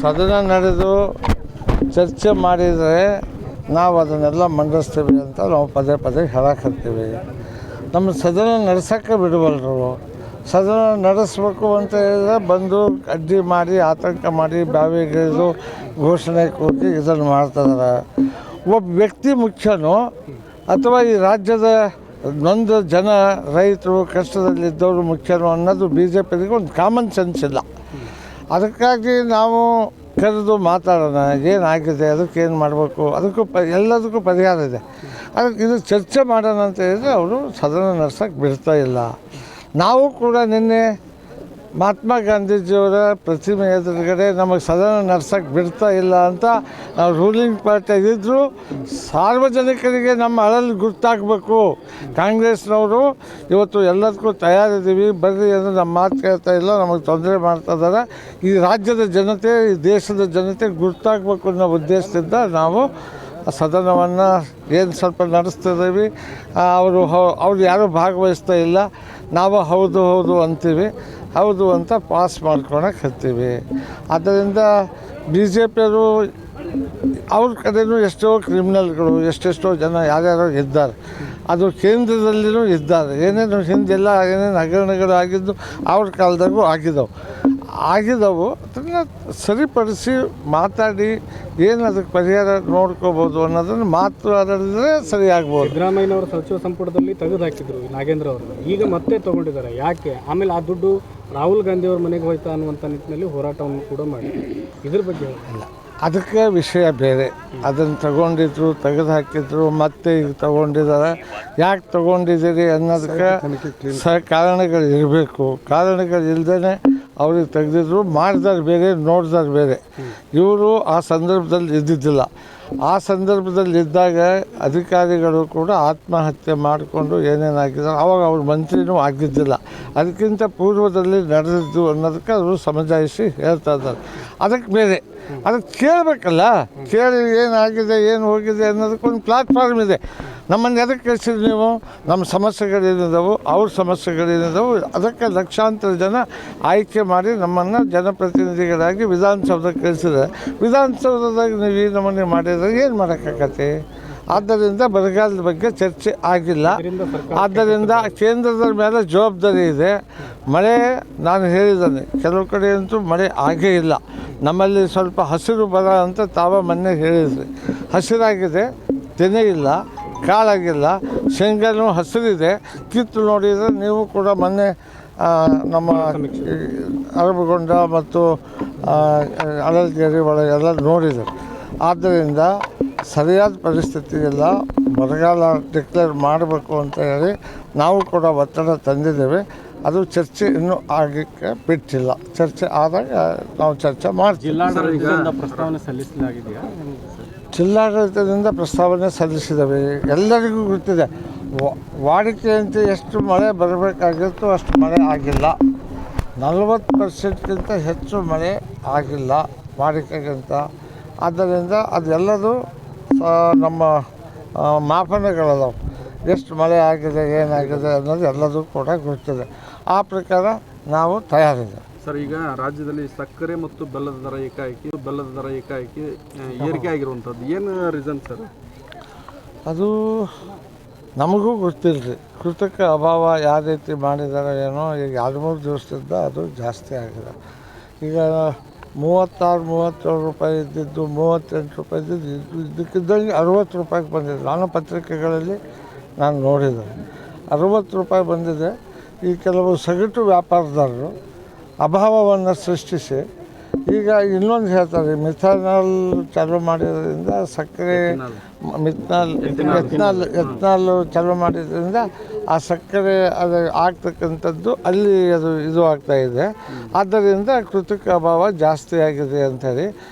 ಸದನ ನಡೆದು ಚರ್ಚೆ ಮಾಡಿದರೆ ನಾವು ಅದನ್ನೆಲ್ಲ ಮಂಡಿಸ್ತೀವಿ ಅಂತ ನಾವು ಪದೇ ಪದೇ ಹೇಳಕತ್ತೀವಿ. ನಮ್ಮ ಸದನ ನಡೆಸೋಕ್ಕೆ ಬಿಡವಲ್ರು. ಸದನ ನಡೆಸಬೇಕು ಅಂತ ಹೇಳಿದ್ರೆ ಬಂದು ಅಡ್ಡಿ ಮಾಡಿ ಆತಂಕ ಮಾಡಿ ಬಾವಿಗಿಳಿದು ಘೋಷಣೆ ಕೂಗಿ ಇದನ್ನು ಮಾಡ್ತಿದ್ದಾರೆ. ಒಬ್ಬ ವ್ಯಕ್ತಿ ಮುಖ್ಯನೋ ಅಥವಾ ಈ ರಾಜ್ಯದ ನೊಂದು ಜನ ರೈತರು ಕಷ್ಟದಲ್ಲಿದ್ದವರು ಮುಖ್ಯನೋ ಅನ್ನೋದು BJPಗೆ ಒಂದು ಕಾಮನ್ ಸೆನ್ಸ್ ಇಲ್ಲ. ಅದಕ್ಕಾಗಿ ನಾವು ಕರೆದು ಮಾತಾಡೋಣ, ಏನಾಗಿದೆ, ಅದಕ್ಕೇನು ಮಾಡಬೇಕು, ಅದಕ್ಕೂ ಎಲ್ಲದಕ್ಕೂ ಪರಿಹಾರ ಇದೆ. ಅದಕ್ಕೆ ಇದು ಚರ್ಚೆ ಮಾಡೋಣ ಅಂತ ಹೇಳಿದರೆ ಅವರು ಸದನ ನಡೆಸೋಕ್ಕೆ ಬಿಡ್ತಾ ಇಲ್ಲ. ನಾವು ಕೂಡ ನಿನ್ನೆ ಮಹಾತ್ಮ ಗಾಂಧೀಜಿಯವರ ಪ್ರತಿಮೆ ಎದುರುಗಡೆ ನಮಗೆ ಸದನ ನಡೆಸೋಕ್ಕೆ ಬಿಡ್ತಾ ಇಲ್ಲ ಅಂತ ನಾವು ರೂಲಿಂಗ್ ಪಾರ್ಟಿ ಇದ್ದರೂ ಸಾರ್ವಜನಿಕರಿಗೆ ನಮ್ಮ ಅಳಲು ಗುರ್ತಾಗಬೇಕು. ಕಾಂಗ್ರೆಸ್ನವರು ಇವತ್ತು ಎಲ್ಲದಕ್ಕೂ ತಯಾರಿದ್ದೀವಿ ಬರ್ರಿ ಅಂದರೆ ನಮ್ಮ ಮಾತು ಕೇಳ್ತಾ ಇಲ್ಲ, ನಮಗೆ ತೊಂದರೆ ಮಾಡ್ತಾ ಇದ್ದಾರೆ. ಈ ರಾಜ್ಯದ ಜನತೆ, ಈ ದೇಶದ ಜನತೆ ಗುರ್ತಾಗಬೇಕು ಅನ್ನೋ ಉದ್ದೇಶದಿಂದ ನಾವು ಸದನವನ್ನು ಏನು ಸ್ವಲ್ಪ ನಡೆಸ್ತಿದ್ದೀವಿ. ಅವರು ಯಾರೂ ಭಾಗವಹಿಸ್ತಾ ಇಲ್ಲ. ನಾವು ಹೌದು ಹೌದು ಅಂತೀವಿ, ಹೌದು ಅಂತ ಪಾಸ್ ಮಾಡ್ಕೊಳಕ್ಕೆ ಹತ್ತೀವಿ. ಆದ್ದರಿಂದ BJPಯವರು ಅವ್ರ ಕಡೆಯೂ ಎಷ್ಟೋ ಕ್ರಿಮಿನಲ್ಗಳು, ಎಷ್ಟೆಷ್ಟೋ ಜನ ಯಾರ್ಯಾರೋ ಇದ್ದಾರೆ. ಅದು ಕೇಂದ್ರದಲ್ಲಿಯೂ ಇದ್ದಾರೆ. ಏನೇನು ಹಿಂದೆಲ್ಲ ಏನೇನು ಹಗರಣಗಳು ಆಗಿದ್ದು ಅವ್ರ ಕಾಲದಾಗೂ ಆಗಿದ್ದವು ಅದನ್ನು ಸರಿಪಡಿಸಿ ಮಾತಾಡಿ ಏನು ಅದಕ್ಕೆ ಪರಿಹಾರ ನೋಡ್ಕೋಬೋದು ಅನ್ನೋದನ್ನು ಮಾತಾಡಿದ್ರೆ ಸರಿ ಆಗ್ಬೋದು. ಸಿದ್ದರಾಮಯ್ಯನವರು ಸಚಿವ ಸಂಪುಟದಲ್ಲಿ ತೆಗೆದು ಹಾಕಿದ್ರು ನಾಗೇಂದ್ರ ಅವರು, ಈಗ ಮತ್ತೆ ತೊಗೊಂಡಿದ್ದಾರೆ. ಯಾಕೆ? ಆಮೇಲೆ ಆ ದುಡ್ಡು ರಾಹುಲ್ ಗಾಂಧಿ ಅವ್ರ ಮನೆಗೆ ಹೋಯ್ತಾ ಅನ್ನುವಂಥ ನಿಟ್ಟಿನಲ್ಲಿ ಹೋರಾಟವನ್ನು ಕೂಡ ಮಾಡಿ ಇದ್ರ ಬಗ್ಗೆ ಇಲ್ಲ, ಅದಕ್ಕೆ ವಿಷಯ ಬೇರೆ. ಅದನ್ನು ತಗೊಂಡಿದ್ರು, ತೆಗೆದು ಹಾಕಿದ್ರು, ಮತ್ತೆ ಈಗ ತೊಗೊಂಡಿದ್ದಾರೆ. ಯಾಕೆ ತೊಗೊಂಡಿದ್ದೀರಿ ಅನ್ನೋದಕ್ಕೆ ಕಾರಣಗಳು ಇರಬೇಕು. ಕಾರಣಗಳು ಇಲ್ಲದೇ ಅವ್ರಿಗೆ ತೆಗೆದಿದ್ರು. ಮಾಡಿದಾರೆ ಬೇರೆ, ನೋಡಿದಾರೆ ಬೇರೆ. ಇವರು ಆ ಸಂದರ್ಭದಲ್ಲಿ ಇದ್ದಿದ್ದಿಲ್ಲ. ಆ ಸಂದರ್ಭದಲ್ಲಿ ಇದ್ದಾಗ ಅಧಿಕಾರಿಗಳು ಕೂಡ ಆತ್ಮಹತ್ಯೆ ಮಾಡಿಕೊಂಡು ಏನೇನಾಗಿದ್ದಾರೆ, ಆವಾಗ ಅವ್ರ ಮಂತ್ರಿನೂ ಆಗಿದ್ದಿಲ್ಲ. ಅದಕ್ಕಿಂತ ಪೂರ್ವದಲ್ಲಿ ನಡೆದಿದ್ದು ಅನ್ನೋದಕ್ಕೆ ಅವರು ಸಮಜಾಯಿಸಿ ಹೇಳ್ತಾ ಇದ್ದಾರೆ. ಅದಕ್ಕೆ ಬೇರೆ, ಅದಕ್ಕೆ ಕೇಳಬೇಕಲ್ಲ. ಕೇಳಿ ಏನಾಗಿದೆ, ಏನು ಹೋಗಿದೆ ಅನ್ನೋದಕ್ಕೊಂದು ಪ್ಲಾಟ್ಫಾರ್ಮ್ ಇದೆ. ನಮ್ಮನ್ನು ಎದಕ್ಕೆ ಕಳಿಸಿದ್ರು ನೀವು? ನಮ್ಮ ಸಮಸ್ಯೆಗಳೇನಿದ್ದಾವೆ, ಅವ್ರ ಸಮಸ್ಯೆಗಳೇನಿದ್ದಾವೆ, ಅದಕ್ಕೆ ಲಕ್ಷಾಂತರ ಜನ ಆಯ್ಕೆ ಮಾಡಿ ನಮ್ಮನ್ನು ಜನಪ್ರತಿನಿಧಿಗಳಾಗಿ ವಿಧಾನಸೌಧಕ್ಕೆ ಕಳಿಸಿದ್ರೆ, ವಿಧಾನಸೌಧದಾಗ ನೀವು ಈ ನಮೂನೆ ಮಾಡಿದರೆ ಏನು ಮಾಡೋಕ್ಕಾಗತ್ತೆ? ಆದ್ದರಿಂದ ಬರಗಾಲದ ಬಗ್ಗೆ ಚರ್ಚೆ ಆಗಿಲ್ಲ. ಆದ್ದರಿಂದ ಕೇಂದ್ರದ ಮೇಲೆ ಜವಾಬ್ದಾರಿ ಇದೆ. ಮಳೆ ನಾನು ಹೇಳಿದ್ದೇನೆ, ಕೆಲವು ಕಡೆ ಅಂತೂ ಮಳೆ ಆಗೇ ಇಲ್ಲ. ನಮ್ಮಲ್ಲಿ ಸ್ವಲ್ಪ ಹಸಿರು ಬರ ಅಂತ ಮೊನ್ನೆ ಹೇಳಿದ್ರಿ. ಹಸಿರಾಗಿದೆ, ತೆನೆ ಇಲ್ಲ, ಕಾಳಾಗಿಲ್ಲ. ಶೇಂಗಾನು ಹಸಿರಿದೆ. ಕಿತ್ತು ನೋಡಿದರೆ ನೀವು ಕೂಡ ಮೊನ್ನೆ ನಮ್ಮ ಅರಬಗೊಂಡ ಮತ್ತು ಅಳಲ್ಗೆರೆ ಒಳಗೆಲ್ಲ ನೋಡಿದರು. ಆದ್ದರಿಂದ ಸರಿಯಾದ ಪರಿಸ್ಥಿತಿಯೆಲ್ಲ ಬರಗಾಲ ಡಿಕ್ಲೇರ್ ಮಾಡಬೇಕು ಅಂತ ಹೇಳಿ ನಾವು ಕೂಡ ಒತ್ತಡ ತಂದಿದ್ದೇವೆ. ಅದು ಚರ್ಚೆ ಇನ್ನೂ ಆಗಕ್ಕೆ ಬಿಟ್ಟಿಲ್ಲ. ಚರ್ಚೆ ಆದಾಗ ನಾವು ಚರ್ಚೆ ಮಾಡ್ತೀವಿ. ಜಿಲ್ಲಾಡಳಿತದಿಂದ ಪ್ರಸ್ತಾವನೆ ಸಲ್ಲಿಸಲಾಗಿದೆಯಾ? ಜಿಲ್ಲಾಡಳಿತದಿಂದ ಪ್ರಸ್ತಾವನೆ ಸಲ್ಲಿಸಿದ್ದೇವೆ. ಎಲ್ಲರಿಗೂ ಗೊತ್ತಿದೆ, ವಾಡಿಕೆಯಂತೆ ಎಷ್ಟು ಮಳೆ ಬರಬೇಕಾಗಿತ್ತು ಅಷ್ಟು ಮಳೆ ಆಗಿಲ್ಲ. 40%ಗಿಂತ ಹೆಚ್ಚು ಮಳೆ ಆಗಿಲ್ಲ ವಾಡಿಕೆಗಿಂತ. ಆದ್ದರಿಂದ ಅದೆಲ್ಲದು ನಮ್ಮ ಮಾಪನಗಳದಾವೆ. ಎಷ್ಟು ಮಳೆ ಆಗಿದೆ, ಏನಾಗಿದೆ ಅನ್ನೋದು ಎಲ್ಲದೂ ಕೂಡ ಗೊತ್ತಿದೆ. ಆ ಪ್ರಕಾರ ನಾವು ತಯಾರಿದೆ. ಸರ್, ಈಗ ರಾಜ್ಯದಲ್ಲಿ ಸಕ್ಕರೆ ಮತ್ತು ಬೆಲ್ಲದ ದರ ಏಕಾಏಕಿ ಏರಿಕೆ ಆಗಿರುವಂಥದ್ದು ಏನು ರೀಸನ್ ಸರ್? ಅದು ನಮಗೂ ಗೊತ್ತಿಲ್ಲ ರೀ. ಕೃತಕ ಅಭಾವ ಯಾವ ರೀತಿ ಮಾಡಿದ್ದಾರೆ ಏನೋ. ಈಗ 2-3 ದಿವಸದಿಂದ ಅದು ಜಾಸ್ತಿ ಆಗಿದೆ. ಈಗ 36-37 ರೂಪಾಯಿ ಇದ್ದಿದ್ದು 38 ರೂಪಾಯಿ ಇದ್ದಿದ್ದು ಇದಕ್ಕಿದ್ದಂಗೆ 60 ರೂಪಾಯಿಗೆ ಬಂದಿದೆ. ನಾನು ಪತ್ರಿಕೆಗಳಲ್ಲಿ ನಾನು ನೋಡಿದೆ 60 ರೂಪಾಯಿ ಬಂದಿದೆ. ಈ ಕೆಲವು ಸಗಟು ವ್ಯಾಪಾರದಾರರು ಅಭಾವವನ್ನು ಸೃಷ್ಟಿಸಿ ಈಗ ಇನ್ನೊಂದು ಹೇಳ್ತಾರೆ, ಮಿಥಾನಾಲ್ ಚಾಲೂ ಮಾಡಿದ್ರಿಂದ ಸಕ್ಕರೆ ಎಥನಾಲ್ ಚಾಲೂ ಮಾಡಿದ್ರಿಂದ ಆ ಸಕ್ಕರೆ ಅದು ಆಗ್ತಕ್ಕಂಥದ್ದು ಅಲ್ಲಿ ಅದು ಇದು ಆಗ್ತಾಯಿದೆ. ಆದ್ದರಿಂದ ಕೃತಕ ಅಭಾವ ಜಾಸ್ತಿ ಆಗಿದೆ ಅಂಥೇಳಿ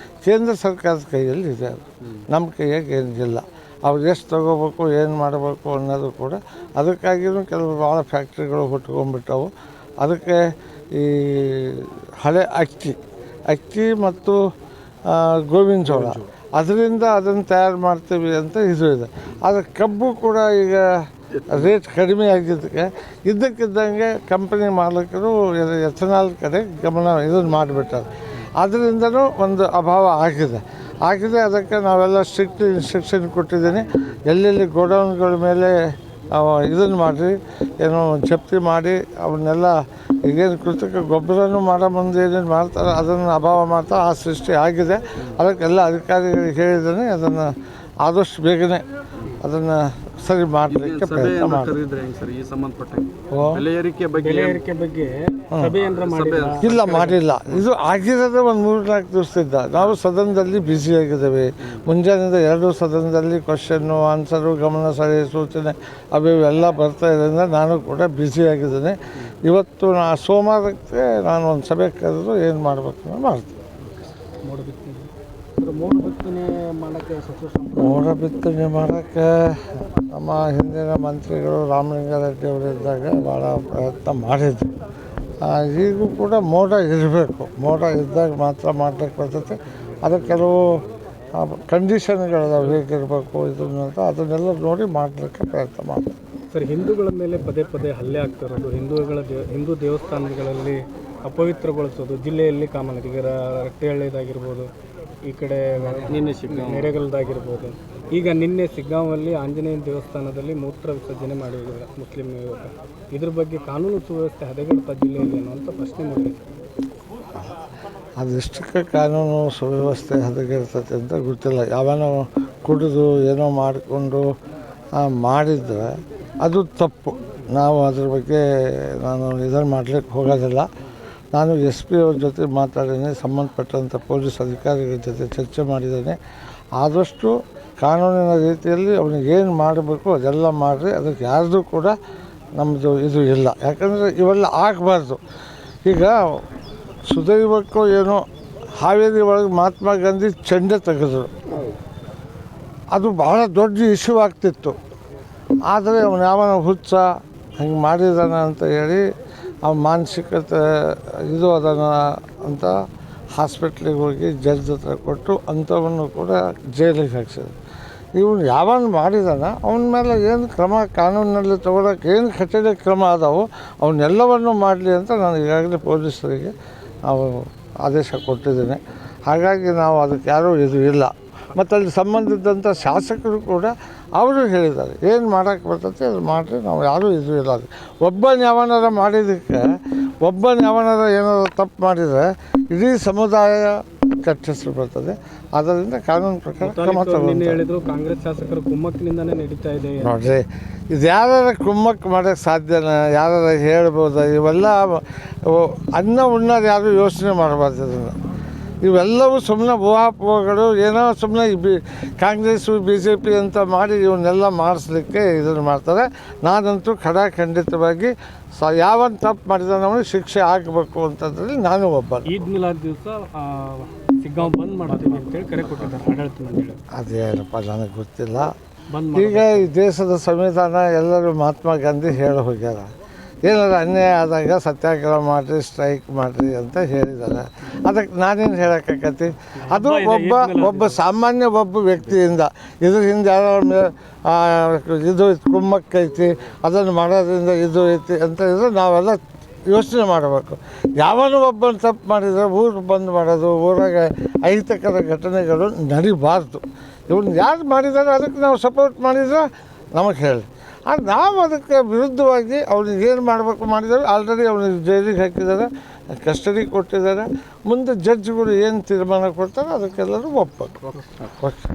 ಕೇಂದ್ರ ಸರ್ಕಾರದ ಕೈಯಲ್ಲಿ ಇದೆ. ಅದು ನಮ್ಮ ಕೈಯಾಗಿ ಏನಿಲ್ಲ. ಅವ್ರು ಎಷ್ಟು ತೊಗೋಬೇಕು, ಏನು ಮಾಡಬೇಕು ಅನ್ನೋದು ಕೂಡ. ಅದಕ್ಕಾಗಿಯೂ ಕೆಲವು ಭಾಳ ಫ್ಯಾಕ್ಟ್ರಿಗಳು ಹುಟ್ಕೊಂಡ್ಬಿಟ್ಟವು. ಅದಕ್ಕೆ ಈ ಹಳೆ ಅಕ್ಕಿ ಮತ್ತು ಗೋವಿನ ಜೋಳ ಅದರಿಂದ ಅದನ್ನು ತಯಾರು ಮಾಡ್ತೀವಿ ಅಂತ ಇದು ಇದೆ. ಆದರೆ ಕಬ್ಬು ಕೂಡ ಈಗ ರೇಟ್ ಕಡಿಮೆ ಆಗಿದ್ದಕ್ಕೆ ಇದ್ದಕ್ಕಿದ್ದಂಗೆ ಕಂಪನಿ ಮಾಲೀಕರು ಎಥನಾಲ್ ಕಡೆ ಗಮನ ಇದನ್ನು ಮಾಡಿಬಿಟ್ಟಾರೆ. ಅದರಿಂದನೂ ಒಂದು ಅಭಾವ ಆಗಿದೆ. ಅದಕ್ಕೆ ನಾವೆಲ್ಲ ಸ್ಟ್ರಿಕ್ಟ್ ಇನ್ಸ್ಟ್ರಕ್ಷನ್ ಕೊಟ್ಟಿದ್ದೀನಿ. ಎಲ್ಲೆಲ್ಲಿ ಗೋಡೌನ್ಗಳ ಮೇಲೆ ಇದನ್ನು ಮಾಡಿರಿ, ಏನೋ ಜಪ್ತಿ ಮಾಡಿ ಅವನ್ನೆಲ್ಲ ಈಗೇನು ಕೃತಕ ಗೊಬ್ಬರನೂ ಮಾಡೋ ಮುಂದೆ ಏನೇನು ಮಾಡ್ತಾರೆ ಅದನ್ನು ಅಭಾವ ಮಾಡ್ತಾರೆ. ಆ ಸೃಷ್ಟಿ ಆಗಿದೆ. ಅದಕ್ಕೆಲ್ಲ ಅಧಿಕಾರಿಗಳಿಗೆ ಹೇಳಿದ್ದೀನಿ, ಅದನ್ನು ಆದಷ್ಟು ಬೇಗನೆ ಅದನ್ನು ಸರಿ ಮಾಡಲಿಕ್ಕೆ ಪ್ರಯತ್ನ ಮಾಡಿ. ಇಲ್ಲ, ಮಾಡಿಲ್ಲ. ಇದು ಆಗಿರೋದೇ ಒಂದು 3-4 ದಿವಸದಿಂದ. ನಾವು ಸದನದಲ್ಲಿ ಬ್ಯುಸಿಯಾಗಿದ್ದೇವೆ. ಮುಂಜಾನೆಯಿಂದ 2 ಸದನದಲ್ಲಿ ಕ್ವಶನ್ನು ಆನ್ಸರು, ಗಮನ ಸೆಳೆಯುವ ಸೂಚನೆ ಅವೆಲ್ಲ ಬರ್ತಾ ಇರೋದ್ರಿಂದ ನಾನು ಕೂಡ ಬ್ಯುಸಿಯಾಗಿದ್ದೇನೆ. ಇವತ್ತು ಸೋಮವಾರಕ್ಕೆ ನಾನು ಒಂದು ಸಭೆ ಕರೆದು ಏನು ಮಾಡಬೇಕು ಮಾಡ್ತೀನಿ. ಮೋಡ ಬಿತ್ತನೆ ಮಾಡೋಕ್ಕೆ ನಮ್ಮ ಹಿಂದಿನ ಮಂತ್ರಿಗಳು ರಾಮಲಿಂಗಾರೆಡ್ಡಿ ಅವರಿದ್ದಾಗ ಭಾಳ ಪ್ರಯತ್ನ ಮಾಡಿದ್ರು. ಈಗೂ ಕೂಡ ಮೋಡ ಇರಬೇಕು. ಮೋಡ ಇದ್ದಾಗ ಮಾತ್ರ ಮಾಡಲಿಕ್ಕೆ ಬರ್ತೈತೆ. ಅದಕ್ಕೆ ಕೆಲವು ಕಂಡೀಷನ್ಗಳಿದಾವೆ, ಹೇಗಿರಬೇಕು ಇದನ್ನು ಅಂತ ಅದನ್ನೆಲ್ಲ ನೋಡಿ ಮಾಡಲಿಕ್ಕೆ ಪ್ರಯತ್ನ ಮಾಡ್ತಾರೆ. ಸರ್, ಹಿಂದೂಗಳ ಮೇಲೆ ಪದೇ ಪದೇ ಹಲ್ಲೆ ಆಗ್ತಾ ಇರೋದು, ಹಿಂದೂ ದೇವಸ್ಥಾನಗಳಲ್ಲಿ ಅಪವಿತ್ರಗೊಳಿಸೋದು, ಜಿಲ್ಲೆಯಲ್ಲಿ ಕಾಮನಗಿರಿ ರಟ್ಟೆಹಳ್ಳಿದಾಗಿರ್ಬೋದು, ಈ ಕಡೆ ನೆರೆಗಲ್ದಾಗಿರ್ಬೋದು, ಈಗ ನಿನ್ನೆ ಸಿಗ್ಗಾಂವಲ್ಲಿ ಆಂಜನೇಯ ದೇವಸ್ಥಾನದಲ್ಲಿ ಮೂತ್ರ ವಿಸರ್ಜನೆ ಮಾಡಿದ್ದಾರೆ ಮುಸ್ಲಿಂ ಯುವಕ. ಇದ್ರ ಬಗ್ಗೆ ಕಾನೂನು ಸುವ್ಯವಸ್ಥೆ ಹದಗೆಡ್ತಾ ಜಿಲ್ಲೆಯಲ್ಲಿ ಅನ್ನುವಂಥ ಪ್ರಶ್ನೆ ಮಾಡಿದೆ. ಅದೆಷ್ಟಕ್ಕೆ ಕಾನೂನು ಸುವ್ಯವಸ್ಥೆ ಹದಗೆಡ್ತೈತೆ ಅಂತ ಗೊತ್ತಿಲ್ಲ. ಯಾವನೋ ಕುಡಿದು ಏನೋ ಮಾಡಿಕೊಂಡು ಮಾಡಿದರೆ ಅದು ತಪ್ಪು. ನಾವು ಅದ್ರ ಬಗ್ಗೆ ನಾನು ಇದನ್ನು ಮಾಡಲಿಕ್ಕೆ ಹೋಗೋದಿಲ್ಲ. ನಾನು SP ಅವ್ರ ಜೊತೆ ಮಾತಾಡಿದ್ದೀನಿ, ಸಂಬಂಧಪಟ್ಟಂಥ ಪೊಲೀಸ್ ಅಧಿಕಾರಿಗಳ ಜೊತೆ ಚರ್ಚೆ ಮಾಡಿದ್ದೇನೆ. ಆದಷ್ಟು ಕಾನೂನಿನ ರೀತಿಯಲ್ಲಿ ಅವನಿಗೆ ಏನು ಮಾಡಬೇಕು ಅದೆಲ್ಲ ಮಾಡಿರಿ. ಅದಕ್ಕೆ ಯಾರ್ದು ಕೂಡ ನಮ್ಮದು ಇದು ಇಲ್ಲ. ಯಾಕಂದರೆ ಇವೆಲ್ಲ ಆಗಬಾರ್ದು. ಈಗ ಸುದೈವಕ್ಕೋ ಏನೋ ಹಾವೇರಿ ಒಳಗೆ ಮಹಾತ್ಮ ಗಾಂಧಿ ಚೆಂಡೆ ತೆಗೆದ್ರು. ಅದು ಭಾಳ ದೊಡ್ಡ ಇಶ್ಯೂ ಆಗ್ತಿತ್ತು. ಆದರೆ ಅವನು ಯಾವನ ಹುಚ್ಚ ಹಂಗೆ ಮಾಡಿದಾನ ಅಂತ ಹೇಳಿ ಮಾನಸಿಕತೆ ಇದು ಅದನ್ನು ಅಂತ ಹಾಸ್ಪಿಟ್ಲಿಗೆ ಹೋಗಿ ಜಡ್ಜ್ ಹತ್ರ ಕೊಟ್ಟು ಅಂಥವನ್ನು ಕೂಡ ಜೈಲಿಗೆ ಹಾಕ್ಸಿದ್ರು. ಇವನು ಯಾವನು ಮಾಡಿದಾನ ಅವನ ಮೇಲೆ ಏನು ಕ್ರಮ ಕಾನೂನಿನಲ್ಲಿ ತೊಗೊಳಕ್ಕೆ ಏನು ಕಠಿಣ ಕ್ರಮ ಅದಾವೋ ಅವನ್ನೆಲ್ಲವನ್ನು ಮಾಡಲಿ ಅಂತ ನಾನು ಈಗಾಗಲೇ ಪೊಲೀಸರಿಗೆ ನಾವು ಆದೇಶ ಕೊಟ್ಟಿದ್ದೇನೆ. ಹಾಗಾಗಿ ನಾವು ಅದಕ್ಕೆ ಯಾರೂ ಇದು ಇಲ್ಲ. ಮತ್ತು ಅಲ್ಲಿ ಸಂಬಂಧಿಸಿದಂಥ ಶಾಸಕರು ಕೂಡ ಅವರು ಹೇಳಿದ್ದಾರೆ, ಏನು ಮಾಡೋಕ್ಕೆ ಬರ್ತೈತೆ ಅದು ಮಾಡಿರಿ, ನಾವು ಯಾರೂ ಇದು ಇಲ್ಲ. ಒಬ್ಬನ ಯಾವನಾರ ಮಾಡಿದ್ದಕ್ಕೆ ಯಾವನಾರ ಏನಾರು ತಪ್ಪು ಮಾಡಿದರೆ ಇಡೀ ಸಮುದಾಯ ಕೆಟ್ಟ ಹೆಸರು ಬರ್ತದೆ. ಆದ್ದರಿಂದ ಕಾನೂನು ಪ್ರಕಾರ ಕ್ರಮ ಹೇಳಿದ್ರು. ಕಾಂಗ್ರೆಸ್ ಶಾಸಕರು ಕುಮ್ಮಕ್ಕಿನಿಂದನೇ ನಡೀತಾ ಇದೆ ನೋಡಿರಿ. ಇದು ಯಾರು ಕುಮ್ಮಕ್ಕೆ ಮಾಡೋಕ್ಕೆ ಸಾಧ್ಯನ? ಯಾರು ಹೇಳ್ಬೋದ? ಇವೆಲ್ಲ ಅನ್ನ ಉಣ್ಣೋದು ಯಾರು ಯೋಚನೆ ಮಾಡಬಾರ್ದು. ಇದನ್ನು ಇವೆಲ್ಲವೂ ಸುಮ್ಮನೆ ಊಹಾಪೋಹಗಳು. ಏನೋ ಸುಮ್ಮನೆ ಕಾಂಗ್ರೆಸ್ಸು BJP ಅಂತ ಮಾಡಿ ಇವನ್ನೆಲ್ಲ ಮಾಡಿಸ್ಲಿಕ್ಕೆ ಇದನ್ನು ಮಾಡ್ತಾರೆ. ನಾನಂತೂ ಖಂಡಿತವಾಗಿ ಯಾವನ್ ತಪ್ಪು ಮಾಡಿದಾನೆ ಅವನಿಗೆ ಶಿಕ್ಷೆ ಆಗಬೇಕು ಅಂತಂದ್ರಲ್ಲಿ ನಾನು ಒಬ್ಬ. ಈದ್ ಮಿಲಾದ್ ದಿವಸ ಸಿಗ್ಗಾಂವ್ ಬಂದ್ ಮಾಡ್ತೀವಿ ಅಂತೇಳಿ ಕರೆ ಕೊಟ್ಟಿದ್ದಾರೆ ಆಡಳಿತ ಮಂಡಳಿ. ಅದೇನಪ್ಪ ನನಗೆ ಗೊತ್ತಿಲ್ಲ. ಈಗ ಈ ದೇಶದ ಸಂವಿಧಾನ ಎಲ್ಲರೂ ಮಹಾತ್ಮ ಗಾಂಧಿ ಹೇಳಿ ಹೋಗ್ಯಾರ. ಏನಾದ್ರು ಅನ್ಯಾಯ ಆದಾಗ ಸತ್ಯಾಗ್ರಹ ಮಾಡಿರಿ, ಸ್ಟ್ರೈಕ್ ಮಾಡಿರಿ ಅಂತ ಹೇಳಿದ್ದಾರೆ. ಅದಕ್ಕೆ ನಾನೇನು ಹೇಳೋಕ್ಕಾಗತ್ತೆ? ಅದು ಒಬ್ಬ ಸಾಮಾನ್ಯ ವ್ಯಕ್ತಿಯಿಂದ ಇದ್ರ ಹಿಂದೆ ಯಾರೋ ಇದು ಕುಮ್ಮಕ್ಕೈತಿ, ಅದನ್ನು ಮಾಡೋದ್ರಿಂದ ಇದು ಐತಿ ಅಂತ ಇದ್ರೆ ನಾವೆಲ್ಲ ಯೋಚನೆ ಮಾಡಬೇಕು. ಯಾವನು ಒಬ್ಬನು ತಪ್ಪು ಮಾಡಿದರೆ ಊರು ಬಂದ್ ಮಾಡೋದು, ಊರಾಗ ಅಹಿತಕರ ಘಟನೆಗಳು ನಡಿಬಾರ್ದು. ಇವನು ಯಾರು ಮಾಡಿದ್ದಾರೆ ಅದಕ್ಕೆ ನಾವು ಸಪೋರ್ಟ್ ಮಾಡಿದ್ರೆ ನಮಗೆ ಹೇಳಿ. ನಾವು ಅದಕ್ಕೆ ವಿರುದ್ಧವಾಗಿ ಅವ್ನಿಗೆ ಏನು ಮಾಡಬೇಕು ಮಾಡಿದ್ದಾರೆ. ಆಲ್ರೆಡಿ ಅವನಿಗೆ ಜೈಲಿಗೆ ಹಾಕಿದ್ದಾರೆ, ಕಸ್ಟಡಿ ಕೊಟ್ಟಿದ್ದಾರೆ. ಮುಂದೆ ಜಡ್ಜ್ಗಳು ಏನು ತೀರ್ಮಾನ ಕೊಡ್ತಾರೆ ಅದಕ್ಕೆಲ್ಲರೂ ಒಪ್ಪಬೇಕು. ಓಕೆ.